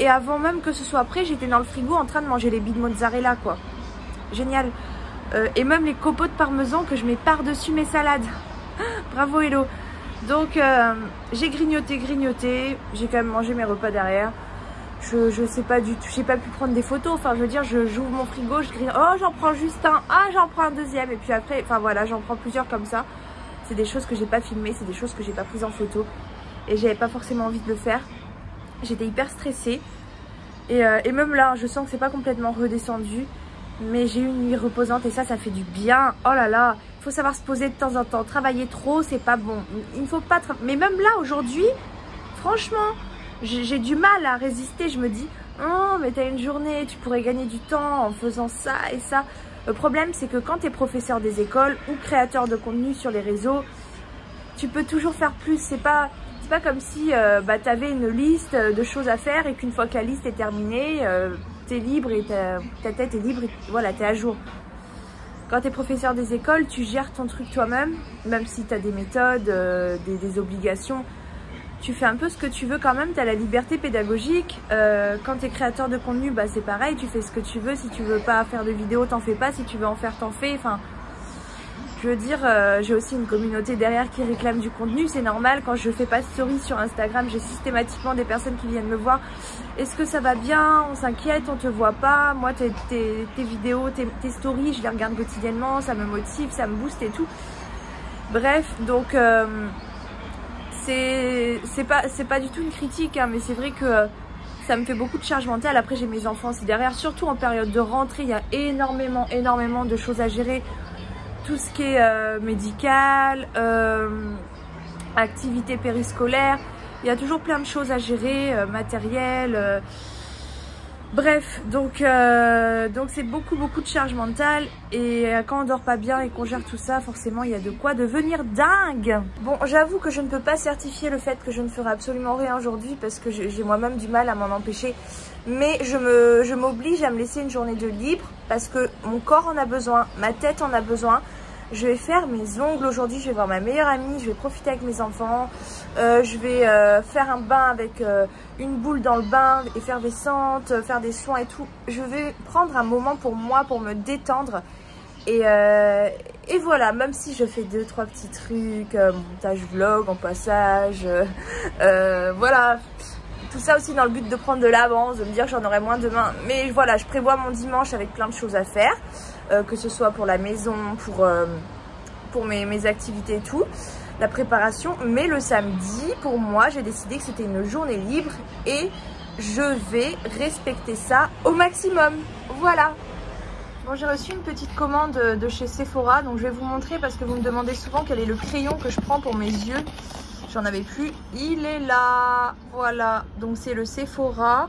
avant même que ce soit prêt, j'étais dans le frigo en train de manger les billes de mozzarella, quoi. Génial. Et même les copeaux de parmesan que je mets par-dessus mes salades. Bravo Hello. Donc j'ai grignoté, j'ai quand même mangé mes repas derrière. Je sais pas du tout, j'ai pas pu prendre des photos. Enfin je veux dire, j'ouvre mon frigo, je grignote. Oh j'en prends juste un, ah j'en prends un deuxième. Et puis après, enfin voilà, j'en prends plusieurs comme ça. C'est des choses que j'ai pas filmées, c'est des choses que j'ai pas prises en photo. Et j'avais pas forcément envie de le faire. J'étais hyper stressée. Et même là, je sens que c'est pas complètement redescendu. Mais j'ai eu une nuit reposante et ça fait du bien. Oh là là, il faut savoir se poser de temps en temps. Travailler trop, c'est pas bon. Il ne faut pas... Mais même là, aujourd'hui, franchement, j'ai du mal à résister. Je me dis, oh, mais t'as une journée, tu pourrais gagner du temps en faisant ça et ça. Le problème, c'est que quand tu es professeur des écoles ou créateur de contenu sur les réseaux, tu peux toujours faire plus. C'est pas comme si tu avais une liste de choses à faire et qu'une fois que la liste est terminée... t'es libre et ta tête est libre et voilà, t'es à jour. Quand t'es professeur des écoles, tu gères ton truc toi-même, même si t'as des méthodes, des obligations. Tu fais un peu ce que tu veux quand même, t'as la liberté pédagogique. Quand t'es créateur de contenu, bah c'est pareil, tu fais ce que tu veux. Si tu veux pas faire de vidéo, t'en fais pas. Si tu veux en faire, t'en fais. Enfin, je veux dire, j'ai aussi une communauté derrière qui réclame du contenu. C'est normal, quand je fais pas de story sur Instagram, j'ai systématiquement des personnes qui viennent me voir. Est-ce que ça va bien? On s'inquiète, on te voit pas. Moi, tes vidéos, tes stories, je les regarde quotidiennement. Ça me motive, ça me booste et tout. Bref, donc c'est pas du tout une critique, hein, mais c'est vrai que ça me fait beaucoup de charge mentale. Après, j'ai mes enfants aussi derrière. Surtout en période de rentrée, il y a énormément de choses à gérer. Tout ce qui est médical, activité périscolaire, il y a toujours plein de choses à gérer, matériel. Bref, donc c'est beaucoup de charge mentale et quand on dort pas bien et qu'on gère tout ça, forcément il y a de quoi devenir dingue. Bon, j'avoue que je ne peux pas certifier le fait que je ne ferai absolument rien aujourd'hui parce que j'ai moi-même du mal à m'en empêcher. Mais je m'oblige à me laisser une journée de libre parce que mon corps en a besoin, ma tête en a besoin. Je vais faire mes ongles aujourd'hui, je vais voir ma meilleure amie, je vais profiter avec mes enfants, je vais faire un bain avec une boule dans le bain, effervescente, faire des soins et tout. Je vais prendre un moment pour moi, pour me détendre. Et voilà, même si je fais 2-3 petits trucs, montage vlog en passage, voilà. Tout ça aussi dans le but de prendre de l'avance, de me dire j'en aurai moins demain. Mais voilà, je prévois mon dimanche avec plein de choses à faire. Que ce soit pour la maison, pour mes activités et tout, la préparation. Mais le samedi, pour moi, j'ai décidé que c'était une journée libre et je vais respecter ça au maximum. Voilà. Bon, j'ai reçu une petite commande de chez Sephora, donc je vais vous montrer parce que vous me demandez souvent quel est le crayon que je prends pour mes yeux. J'en avais plus, il est là. Voilà, donc c'est le Sephora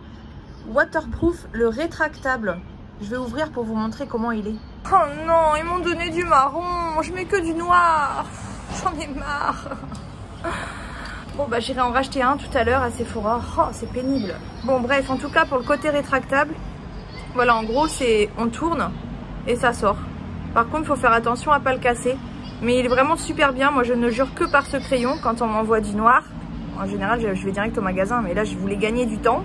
Waterproof, le rétractable. Je vais ouvrir pour vous montrer comment il est. Oh non, ils m'ont donné du marron. Je mets que du noir. J'en ai marre. Bon, bah j'irai en racheter un tout à l'heure à Sephora. Oh, c'est pénible. Bon, bref, en tout cas, pour le côté rétractable, voilà, en gros, c'est on tourne et ça sort. Par contre, il faut faire attention à ne pas le casser. Mais il est vraiment super bien. Moi, je ne jure que par ce crayon quand on m'envoie du noir. En général, je vais direct au magasin. Mais là, je voulais gagner du temps.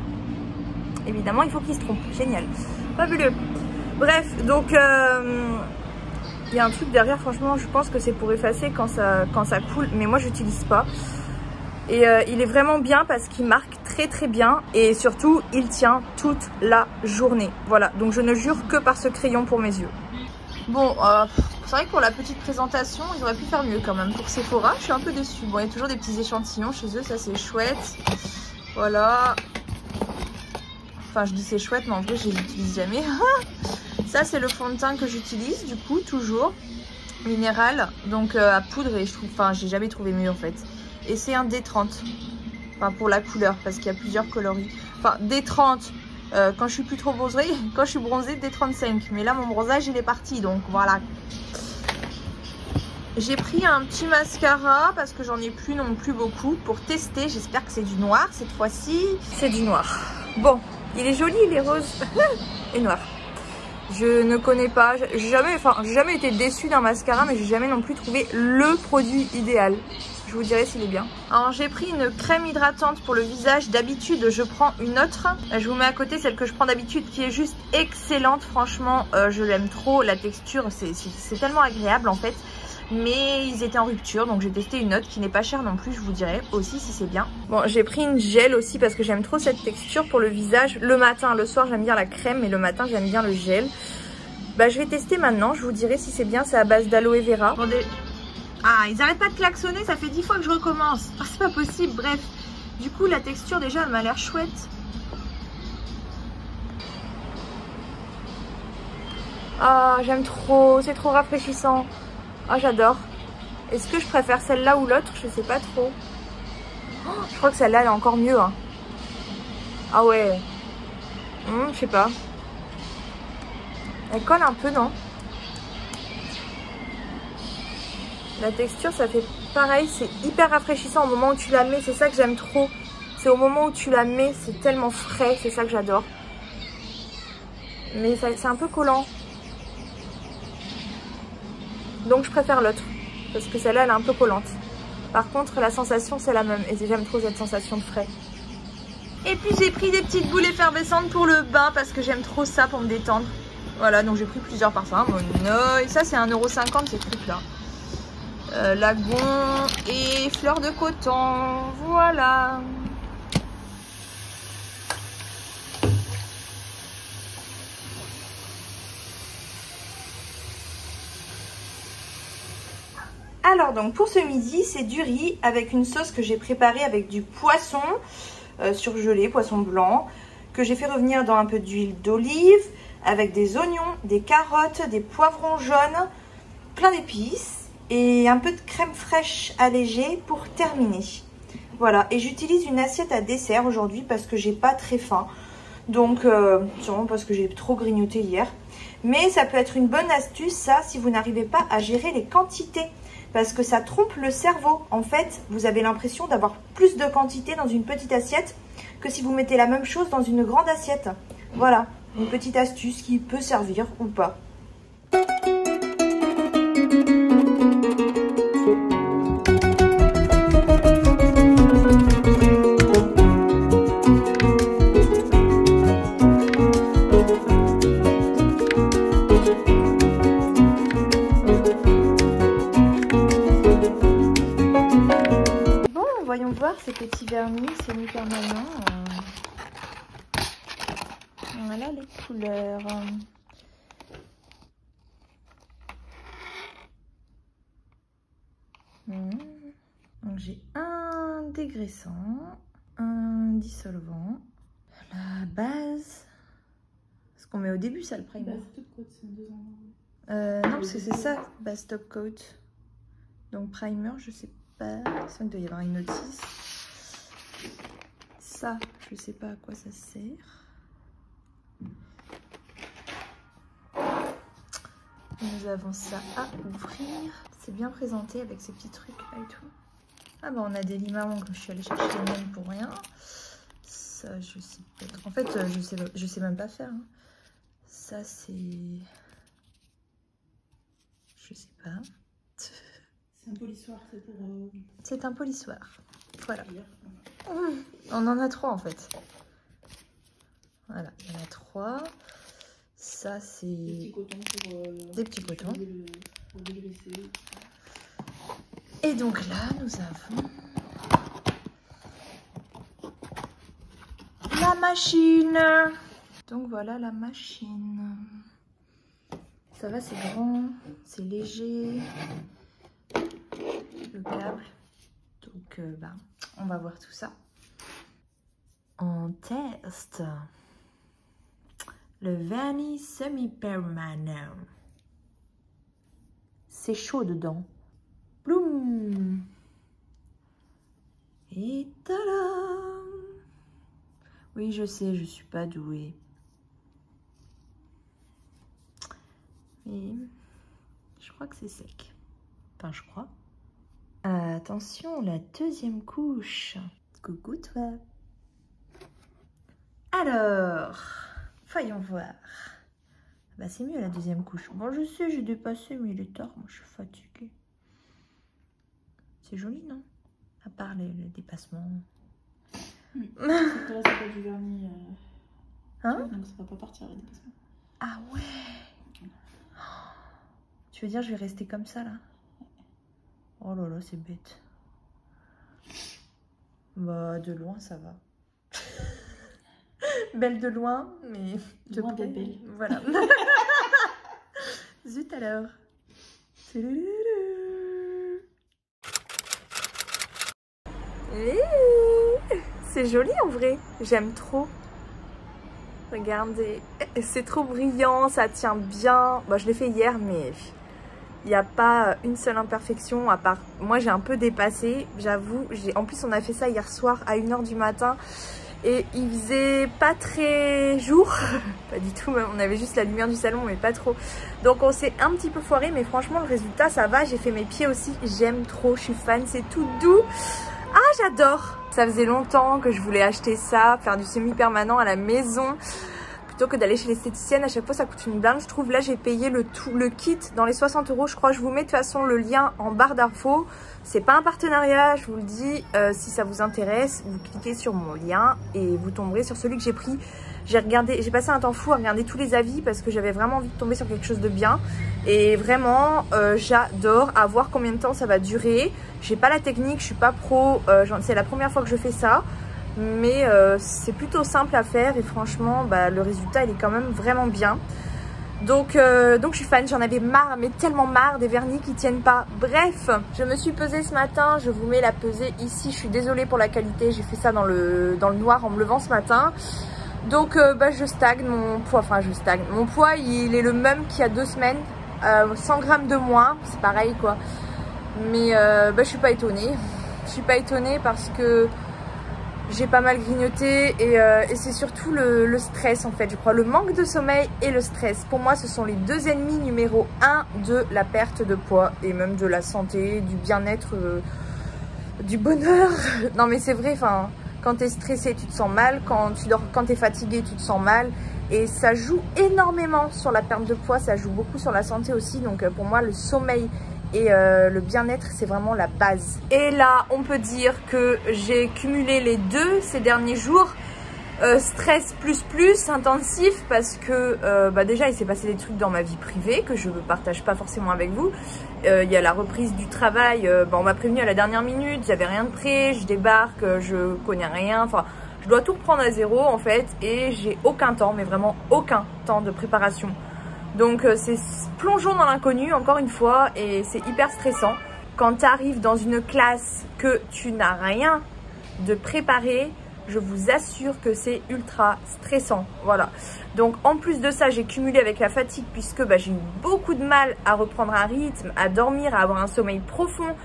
Évidemment, il faut qu'il se trompe. Génial. Fabuleux. Bref, donc il y a un truc derrière, franchement je pense que c'est pour effacer quand ça coule, mais moi j'utilise pas. Et il est vraiment bien parce qu'il marque très bien et surtout il tient toute la journée. Voilà, donc je ne jure que par ce crayon pour mes yeux. Bon, c'est vrai que pour la petite présentation, ils auraient pu faire mieux quand même. Pour Sephora, je suis un peu déçue. Bon, il y a toujours des petits échantillons chez eux, ça c'est chouette. Voilà. Enfin, je dis c'est chouette, mais en vrai, je les utilise jamais. Ça, c'est le fond de teint que j'utilise, du coup, toujours. Minéral, donc à poudre, et je trouve, enfin, j'ai jamais trouvé mieux en fait. Et c'est un D30. Enfin, pour la couleur, parce qu'il y a plusieurs coloris. Enfin, D30, quand je suis plus trop bronzée, quand je suis bronzée, D35. Mais là, mon bronzage, il est parti, donc voilà. J'ai pris un petit mascara parce que j'en ai plus non plus beaucoup pour tester. J'espère que c'est du noir cette fois-ci. C'est du noir. Bon, il est joli, il est rose et noir. Je ne connais pas, j'ai jamais été déçue d'un mascara, mais j'ai jamais non plus trouvé le produit idéal. Je vous dirai s'il est bien. Alors j'ai pris une crème hydratante pour le visage. D'habitude je prends une autre. Je vous mets à côté celle que je prends d'habitude qui est juste excellente. Franchement je l'aime trop. La texture c'est tellement agréable en fait. Mais ils étaient en rupture, donc j'ai testé une autre qui n'est pas chère non plus, je vous dirai aussi si c'est bien. Bon, j'ai pris une gel aussi parce que j'aime trop cette texture pour le visage. Le matin, le soir j'aime bien la crème, mais le matin j'aime bien le gel. Bah je vais tester maintenant, je vous dirai si c'est bien, c'est à base d'aloe vera. Bon, ah, ils arrêtent pas de klaxonner, ça fait 10 fois que je recommence. Ah, c'est pas possible, bref. Du coup, la texture déjà, elle m'a l'air chouette. Ah, j'aime trop, c'est trop rafraîchissant. Ah, j'adore. Est-ce que je préfère celle-là ou l'autre? Je sais pas trop. Oh, je crois que celle-là, elle est encore mieux. Hein. Ah ouais. Je sais pas. Elle colle un peu, non? La texture, ça fait pareil. C'est hyper rafraîchissant au moment où tu la mets. C'est ça que j'aime trop. C'est au moment où tu la mets. C'est tellement frais. C'est ça que j'adore. Mais c'est un peu collant. Donc je préfère l'autre, parce que celle-là elle est un peu collante. Par contre la sensation c'est la même, et j'aime trop cette sensation de frais. Et puis j'ai pris des petites boules effervescentes pour le bain, parce que j'aime trop ça pour me détendre. Voilà, donc j'ai pris plusieurs parfums. Et ça c'est 1,50 € ces trucs là. Lagon et fleurs de coton, voilà. Alors donc pour ce midi, c'est du riz avec une sauce que j'ai préparée avec du poisson surgelé, poisson blanc, que j'ai fait revenir dans un peu d'huile d'olive, avec des oignons, des carottes, des poivrons jaunes, plein d'épices et un peu de crème fraîche allégée pour terminer. Voilà, et j'utilise une assiette à dessert aujourd'hui parce que j'ai pas très faim. Donc sûrement parce que j'ai trop grignoté hier. Mais ça peut être une bonne astuce ça si vous n'arrivez pas à gérer les quantités. Parce que ça trompe le cerveau. En fait, vous avez l'impression d'avoir plus de quantité dans une petite assiette que si vous mettez la même chose dans une grande assiette. Voilà, une petite astuce qui peut servir ou pas. Voyons voir ces petits vernis semi-permanents. Voilà les couleurs. Donc j'ai un dégraissant, un dissolvant, la base. Ce qu'on met au début, ça le primer. Base top coat, c'est 2 ans. Non, parce que c'est ça, base top coat. Donc primer, je sais pas. Ça doit y avoir une notice. Ça, je sais pas à quoi ça sert. Nous avons ça à ouvrir. C'est bien présenté avec ces petits trucs là et tout. Ah bah on a des limons que je suis allée chercher même pour rien. Ça je sais pas trop. En fait je sais même pas faire. Hein. Ça c'est... Je sais pas. C'est un polissoir, c'est pour... C'est un polissoir. Voilà. On en a 3 en fait. Voilà, il y en a 3. Ça c'est... Des petits cotons pour... Des petits cotons. Pour dégraisser. Et donc là, nous avons la machine. Donc voilà la machine. Ça va, c'est grand, c'est léger. Le câble. Donc on va voir tout ça. On teste le vernis semi-permanent. C'est chaud dedans. Bloum. Et tada! Oui, je sais, je suis pas douée. Mais je crois que c'est sec. Enfin, je crois. Attention, la deuxième couche. Coucou toi. Alors, voyons voir. Bah, c'est mieux la deuxième couche. Bon, je sais, j'ai dépassé, mais il est tard. Moi, je suis fatiguée. C'est joli, non? À part les dépassements. C'est pas du vernis. Hein? Donc ça va pas partir les dépassements. Ah ouais. Tu veux dire, je vais rester comme ça, là? Oh là là, c'est bête. Bah, de loin, ça va. Belle de loin, mais... De loin d'être belle. Voilà. Zut alors. C'est joli en vrai. J'aime trop. Regardez. C'est trop brillant, ça tient bien. Bah, je l'ai fait hier, mais... il n'y a pas une seule imperfection à part... Moi, j'ai un peu dépassé, j'avoue. En plus, on a fait ça hier soir à 1 h du matin. Et il faisait pas très jour. Pas du tout, on avait juste la lumière du salon, mais pas trop. Donc, on s'est un petit peu foiré. Mais franchement, le résultat, ça va. J'ai fait mes pieds aussi. J'aime trop, je suis fan. C'est tout doux. Ah, j'adore. Ça faisait longtemps que je voulais acheter ça. Faire du semi-permanent à la maison. Plutôt que d'aller chez l'esthéticienne, à chaque fois ça coûte une blinde. Je trouve là j'ai payé le kit dans les 60 € je crois. Je vous mets de toute façon le lien en barre d'infos. C'est pas un partenariat, je vous le dis. Si ça vous intéresse, vous cliquez sur mon lien et vous tomberez sur celui que j'ai pris. J'ai passé un temps fou à regarder tous les avis parce que j'avais vraiment envie de tomber sur quelque chose de bien. Et vraiment, j'adore. À voir combien de temps ça va durer. J'ai pas la technique, je suis pas pro. C'est la première fois que je fais ça. Mais c'est plutôt simple à faire et franchement bah, le résultat il est quand même vraiment bien. Donc je suis fan, j'en avais marre, mais tellement marre des vernis qui tiennent pas. Bref, je me suis pesée ce matin, je vous mets la pesée ici. Je suis désolée pour la qualité, j'ai fait ça dans le noir en me levant ce matin. Donc bah, je stagne mon poids, enfin je stagne. Mon poids il est le même qu'il y a 2 semaines, 100 grammes de moins, c'est pareil quoi. Mais bah, je suis pas étonnée. Je suis pas étonnée parce que j'ai pas mal grignoté et c'est surtout le stress en fait, je crois, le manque de sommeil et le stress. Pour moi, ce sont les deux ennemis numéro 1 de la perte de poids et même de la santé, du bien-être, du bonheur. Non mais c'est vrai, enfin, quand t'es stressé, tu te sens mal, quand t'es fatigué, tu te sens mal. Et ça joue énormément sur la perte de poids, ça joue beaucoup sur la santé aussi. Donc pour moi, le sommeil et le bien-être, c'est vraiment la base. Et là, on peut dire que j'ai cumulé les deux ces derniers jours. Stress plus intensif parce que déjà il s'est passé des trucs dans ma vie privée que je ne partage pas forcément avec vous. Il y a la reprise du travail, on m'a prévenu à la dernière minute, j'avais rien de prêt, je débarque, je connais rien, enfin je dois tout reprendre à zéro en fait et j'ai aucun temps, mais vraiment aucun temps de préparation. Donc c'est plongeons dans l'inconnu encore une fois et c'est hyper stressant. Quand tu arrives dans une classe que tu n'as rien de préparé, je vous assure que c'est ultra stressant. Voilà. Donc en plus de ça, j'ai cumulé avec la fatigue puisque j'ai eu beaucoup de mal à reprendre un rythme, à dormir, à avoir un sommeil profond.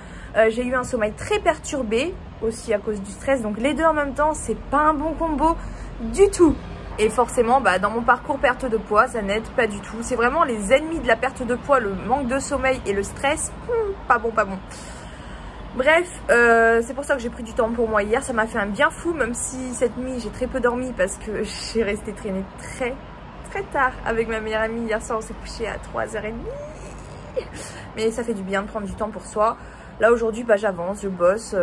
J'ai eu un sommeil très perturbé aussi à cause du stress. Donc les deux en même temps, c'est pas un bon combo du tout. Et forcément, dans mon parcours perte de poids, ça n'aide pas du tout. C'est vraiment les ennemis de la perte de poids, le manque de sommeil et le stress. Pas bon, pas bon. Bref, c'est pour ça que j'ai pris du temps pour moi hier. Ça m'a fait un bien fou, même si cette nuit, j'ai très peu dormi parce que j'ai resté traîner très tard avec ma meilleure amie. Hier soir, on s'est couché à 3h30. Mais ça fait du bien de prendre du temps pour soi. Là, aujourd'hui, j'avance, je bosse.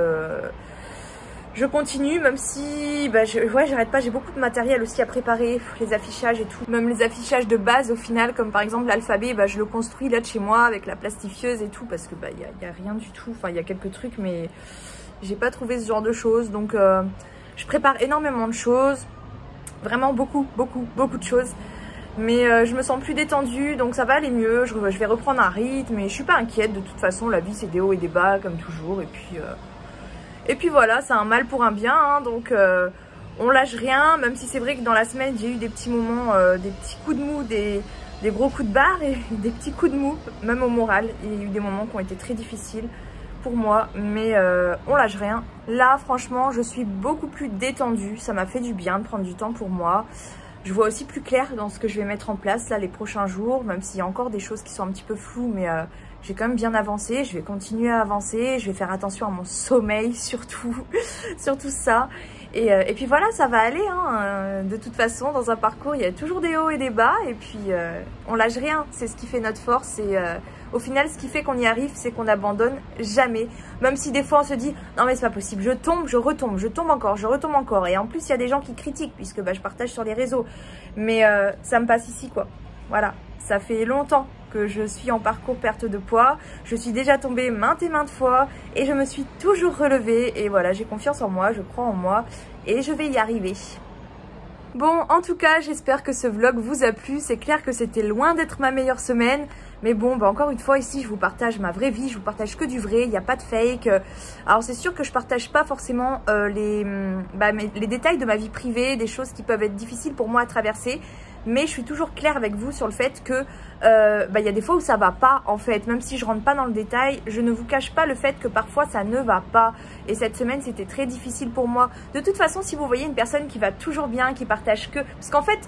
Je continue, même si j'arrête pas, j'ai beaucoup de matériel aussi à préparer, les affichages et tout. Même les affichages de base au final, comme par exemple l'alphabet, je le construis là de chez moi avec la plastifieuse et tout, parce que y a rien du tout, enfin il y a quelques trucs mais j'ai pas trouvé ce genre de choses. Donc je prépare énormément de choses, vraiment beaucoup de choses. Mais je me sens plus détendue, donc ça va aller mieux, je vais reprendre un rythme et je suis pas inquiète. De toute façon, la vie c'est des hauts et des bas comme toujours. Et puis voilà, c'est un mal pour un bien, hein, donc on lâche rien, même si c'est vrai que dans la semaine, j'ai eu des petits moments, des petits coups de mou, des gros coups de barre et des petits coups de mou, même au moral. Il y a eu des moments qui ont été très difficiles pour moi, mais on lâche rien. Là, franchement, je suis beaucoup plus détendue, ça m'a fait du bien de prendre du temps pour moi. Je vois aussi plus clair dans ce que je vais mettre en place là les prochains jours, même s'il y a encore des choses qui sont un petit peu floues, mais j'ai quand même bien avancé, je vais continuer à avancer, je vais faire attention à mon sommeil surtout, surtout ça. Et puis voilà, ça va aller, hein. De toute façon, dans un parcours, il y a toujours des hauts et des bas, et puis on lâche rien, c'est ce qui fait notre force. Et au final, ce qui fait qu'on y arrive, c'est qu'on n'abandonne jamais. Même si des fois on se dit, non mais c'est pas possible, je tombe, je retombe, je tombe encore, je retombe encore. Et en plus, il y a des gens qui critiquent, puisque je partage sur les réseaux. Mais ça me passe ici, quoi. Voilà, ça fait longtemps que je suis en parcours perte de poids. Je suis déjà tombée maintes et maintes fois et je me suis toujours relevée. Et voilà, j'ai confiance en moi, je crois en moi et je vais y arriver. Bon, en tout cas, j'espère que ce vlog vous a plu. C'est clair que c'était loin d'être ma meilleure semaine. Mais bon, encore une fois, ici, je vous partage ma vraie vie. Je vous partage que du vrai, il n'y a pas de fake. Alors, c'est sûr que je partage pas forcément les détails de ma vie privée, des choses qui peuvent être difficiles pour moi à traverser. Mais je suis toujours claire avec vous sur le fait que y a des fois où ça va pas en fait. Même si je rentre pas dans le détail, je ne vous cache pas le fait que parfois ça ne va pas. Et cette semaine c'était très difficile pour moi. De toute façon, si vous voyez une personne qui va toujours bien, qui partage que... Parce qu'en fait,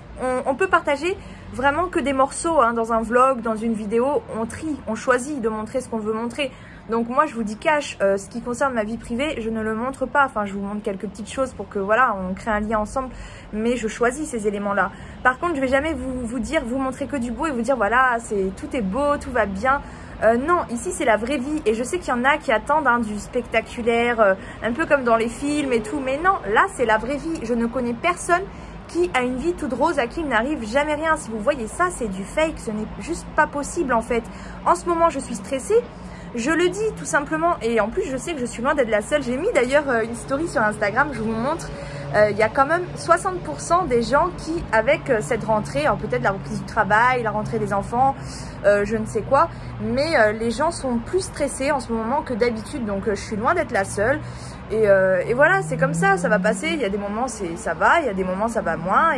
on peut partager vraiment que des morceaux hein, dans un vlog, dans une vidéo. On trie, on choisit de montrer ce qu'on veut montrer. Donc moi je vous dis cash, ce qui concerne ma vie privée, je ne le montre pas. Enfin je vous montre quelques petites choses pour que voilà, on crée un lien ensemble. Mais je choisis ces éléments-là. Par contre je vais jamais vous dire, vous montrer que du beau et vous dire voilà, tout est beau, tout va bien. Non, ici c'est la vraie vie. Et je sais qu'il y en a qui attendent hein, du spectaculaire, un peu comme dans les films et tout. Mais non, là c'est la vraie vie. Je ne connais personne qui a une vie toute rose, à qui il n'arrive jamais rien. Si vous voyez ça, c'est du fake. Ce n'est juste pas possible en fait. En ce moment je suis stressée. Je le dis tout simplement et en plus je sais que je suis loin d'être la seule. J'ai mis d'ailleurs une story sur Instagram, je vous montre. Il y a quand même 60% des gens qui avec cette rentrée, alors peut-être la reprise du travail, la rentrée des enfants, je ne sais quoi. Mais les gens sont plus stressés en ce moment que d'habitude. Donc je suis loin d'être la seule. Et voilà, c'est comme ça va passer. Il y a des moments ça va, il y a des moments ça va moins.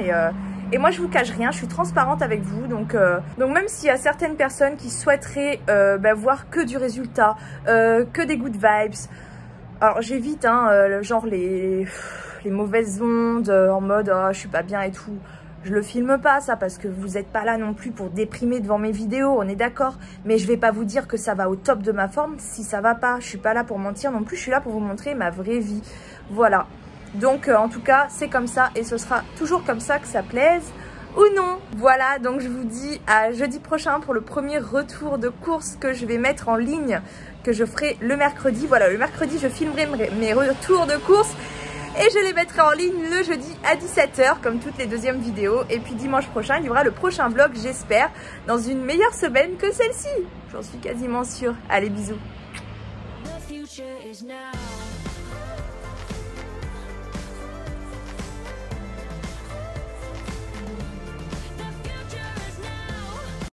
Et moi, je vous cache rien, je suis transparente avec vous. Donc même s'il y a certaines personnes qui souhaiteraient voir que du résultat, que des good vibes. Alors, j'évite, hein, genre les les mauvaises ondes, en mode oh, je suis pas bien et tout. Je le filme pas ça parce que vous n'êtes pas là non plus pour déprimer devant mes vidéos, on est d'accord. Mais je vais pas vous dire que ça va au top de ma forme si ça va pas. Je suis pas là pour mentir non plus, je suis là pour vous montrer ma vraie vie. Voilà. Donc en tout cas c'est comme ça et ce sera toujours comme ça, que ça plaise ou non. Voilà, donc je vous dis à jeudi prochain pour le premier retour de course que je vais mettre en ligne, que je ferai le mercredi. Voilà, le mercredi je filmerai mes retours de course. Et je les mettrai en ligne le jeudi à 17 h comme toutes les deuxièmes vidéos. Et puis dimanche prochain, il y aura le prochain vlog, j'espère, dans une meilleure semaine que celle-ci. J'en suis quasiment sûre. Allez, bisous. The future is now.